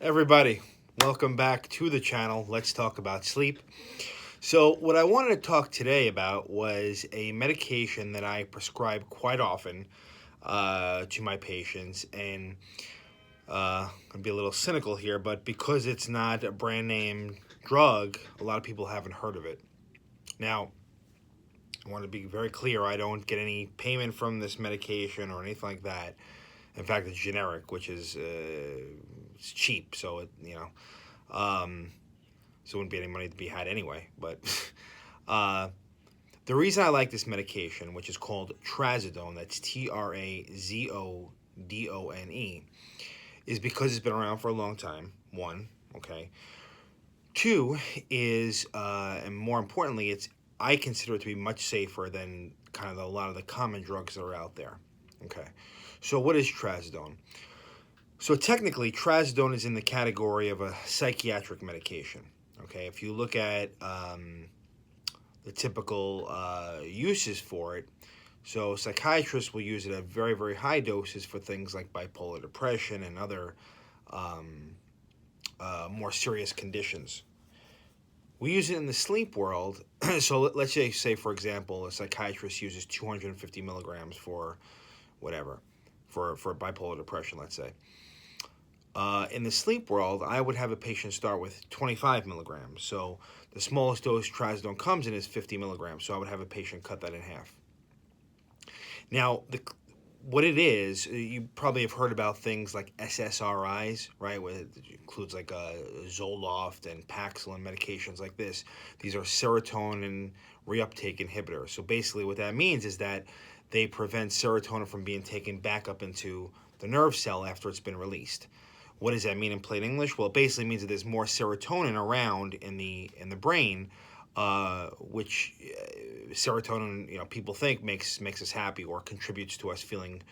Everybody, welcome back to the channel. Let's talk about sleep. So, what I wanted to talk today about was a medication that I prescribe quite often to my patients. And I'll be a little cynical here, but because it's not a brand name drug, a lot of people haven't heard of it. Now, I want to be very clear, I don't get any payment from this medication or anything like that. In fact, it's generic, which is it's cheap, so so wouldn't be any money to be had anyway. But uh, the reason I like this medication, which is called Trazodone, that's Trazodone, is because it's been around for a long time. One, okay. Two is, and more importantly, I consider it to be much safer than kind of a lot of the common drugs that are out there. Okay, so what is Trazodone? So technically, Trazodone is in the category of a psychiatric medication. Okay, if you look at the typical uses for it, so psychiatrists will use it at very, very high doses for things like bipolar depression and other more serious conditions. We use it in the sleep world. So let's say, for example, a psychiatrist uses 250 milligrams for whatever, for bipolar depression, let's say. In the sleep world, I would have a patient start with 25 milligrams. So the smallest dose trazodone comes in is 50 milligrams. So I would have a patient cut that in half. Now, what it is, you probably have heard about things like SSRIs, right? Where it includes like Zoloft and Paxil and medications like this. These are serotonin reuptake inhibitors. So basically what that means is that they prevent serotonin from being taken back up into the nerve cell after it's been released. What does that mean in plain English? Well, it basically means that there's more serotonin around in the brain, which serotonin, people think makes us happy or contributes to us feeling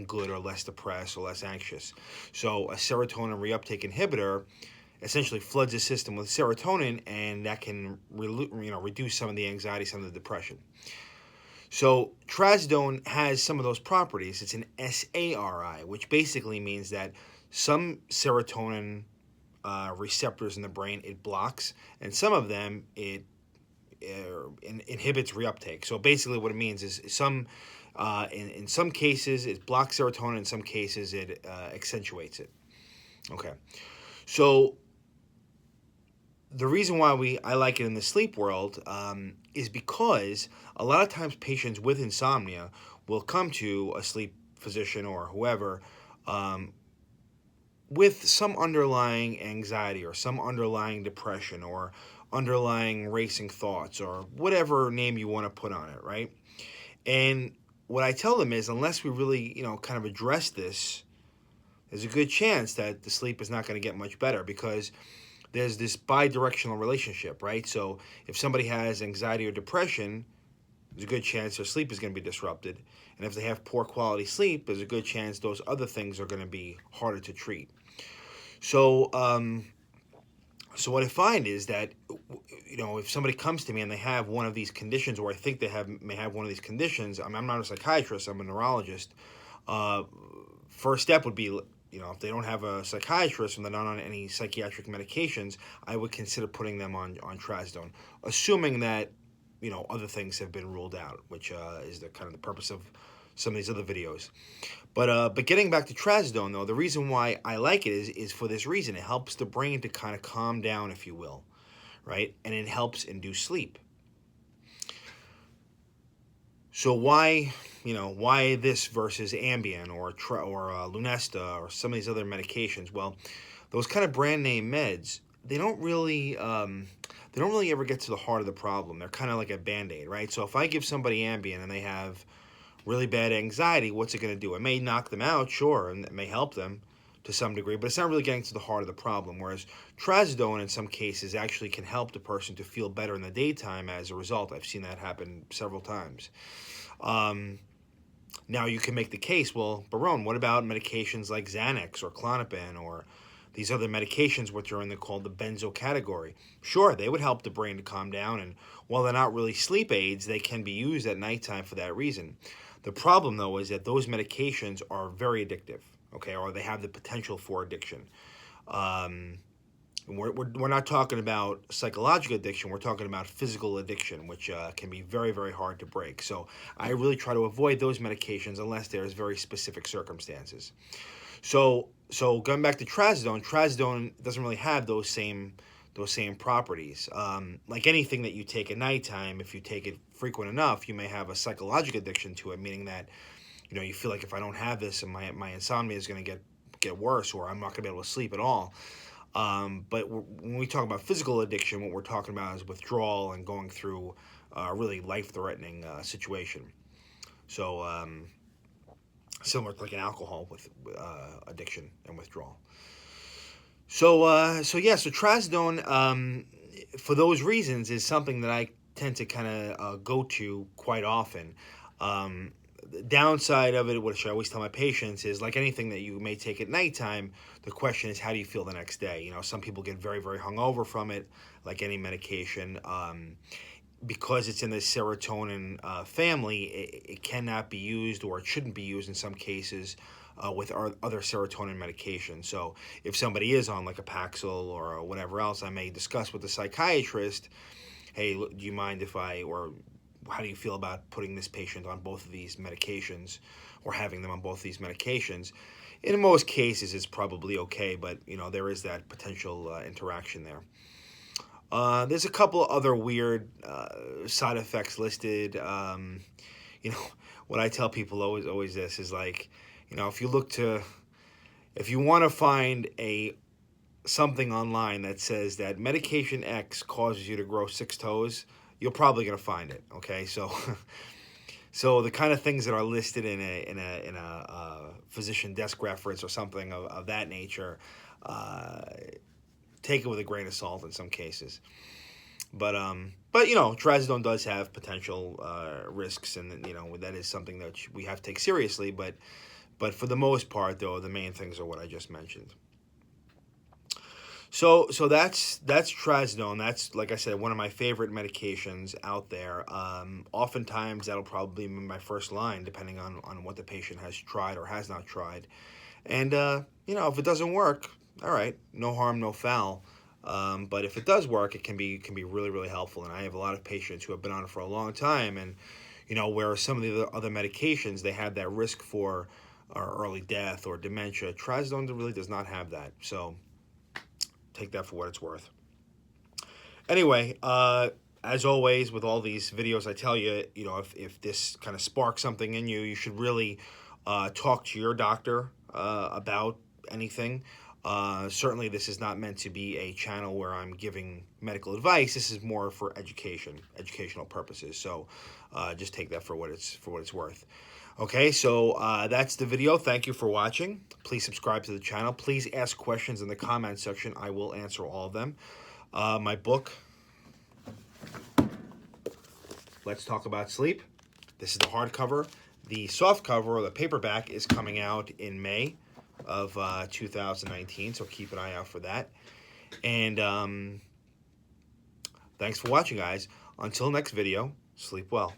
good or less depressed or less anxious. So a serotonin reuptake inhibitor essentially floods the system with serotonin, and that can reduce some of the anxiety, some of the depression. So trazodone has some of those properties. It's an SARI, which basically means that some serotonin receptors in the brain it blocks, and some of them it inhibits reuptake. So basically what it means is in some cases it blocks serotonin, in some cases it accentuates it. Okay. So the reason why I like it in the sleep world is because a lot of times patients with insomnia will come to a sleep physician or whoever with some underlying anxiety or some underlying depression or underlying racing thoughts or whatever name you want to put on it, right? And what I tell them is, unless we really, kind of address this, there's a good chance that the sleep is not going to get much better, because there's this bi-directional relationship, right? So if somebody has anxiety or depression, there's a good chance their sleep is going to be disrupted. And if they have poor quality sleep, there's a good chance those other things are going to be harder to treat. So, so what I find is that, if somebody comes to me and they have one of these conditions, or I think they may have one of these conditions, I'm not a psychiatrist, I'm a neurologist. First step would be, if they don't have a psychiatrist and they're not on any psychiatric medications, I would consider putting them on trazodone, assuming that, other things have been ruled out, which is the kind of the purpose of some of these other videos. But getting back to trazodone, though, the reason why I like it is for this reason. It helps the brain to kind of calm down, if you will, right? And it helps induce sleep. So why this versus Ambien or Lunesta or some of these other medications? Well, those kind of brand name meds, they don't really ever get to the heart of the problem. They're kind of like a Band-Aid, right? So if I give somebody Ambien and they have really bad anxiety, what's it going to do? It may knock them out, sure, and it may help them to some degree, but it's not really getting to the heart of the problem. Whereas trazodone, in some cases, actually can help the person to feel better in the daytime as a result. I've seen that happen several times. Now you can make the case, well, Barone, what about medications like Xanax or Klonopin or these other medications, which are called the benzo category? Sure, they would help the brain to calm down, and while they're not really sleep aids, they can be used at nighttime for that reason. The problem, though, is that those medications are very addictive, okay, or they have the potential for addiction. We're not talking about psychological addiction. We're talking about physical addiction, which can be very, very hard to break. So I really try to avoid those medications unless there's very specific circumstances. So going back to trazodone, trazodone doesn't really have those same properties. Like anything that you take at nighttime, if you take it frequent enough, you may have a psychological addiction to it, meaning that you feel like if I don't have this, and my insomnia is going to get worse, or I'm not going to be able to sleep at all. But when we talk about physical addiction, what we're talking about is withdrawal and going through a really life-threatening situation. So similar to like an alcohol with addiction and withdrawal. So trazodone, for those reasons, is something that I tend to kind of go to quite often. The downside of it, which I always tell my patients, is like anything that you may take at nighttime, the question is, how do you feel the next day? Some people get very, very hungover from it, like any medication. Because it's in the serotonin family, it cannot be used, or it shouldn't be used in some cases, with other serotonin medications. So if somebody is on like a Paxil or whatever else, I may discuss with the psychiatrist, hey, do you mind if or how do you feel about putting this patient on both of these medications, or having them on both of these medications? In most cases, it's probably okay, but there is that potential interaction there. There's a couple of other weird side effects listed. What I tell people always this is like, if you want to find something online that says that medication X causes you to grow 6 toes, you're probably going to find it. Okay, so so the kind of things that are listed in a physician desk reference or something of that nature, take it with a grain of salt in some cases. But trazodone does have potential risks, and that is something that we have to take seriously. But for the most part, though, the main things are what I just mentioned. So that's trazodone. That's, like I said, one of my favorite medications out there. Oftentimes that'll probably be my first line, depending on what the patient has tried or has not tried. And if it doesn't work, all right, no harm, no foul. But if it does work, it can be really, really helpful. And I have a lot of patients who have been on it for a long time, and where some of the other medications, they have that risk for early death or dementia. Trazodone really does not have that. So take that for what it's worth. Anyway, as always with all these videos, I tell you, if this kind of sparks something in you, you should really talk to your doctor about anything. Certainly this is not meant to be a channel where I'm giving medical advice. This is more for educational purposes. So just take that for what it's worth. Okay, so that's the video. Thank you for watching. Please subscribe to the channel. Please ask questions in the comment section. I will answer all of them. My book, Let's Talk About Sleep. This is the hardcover. The soft cover, or the paperback, is coming out in May of 2019, so keep an eye out for that. And thanks for watching, guys. Until next video, sleep well.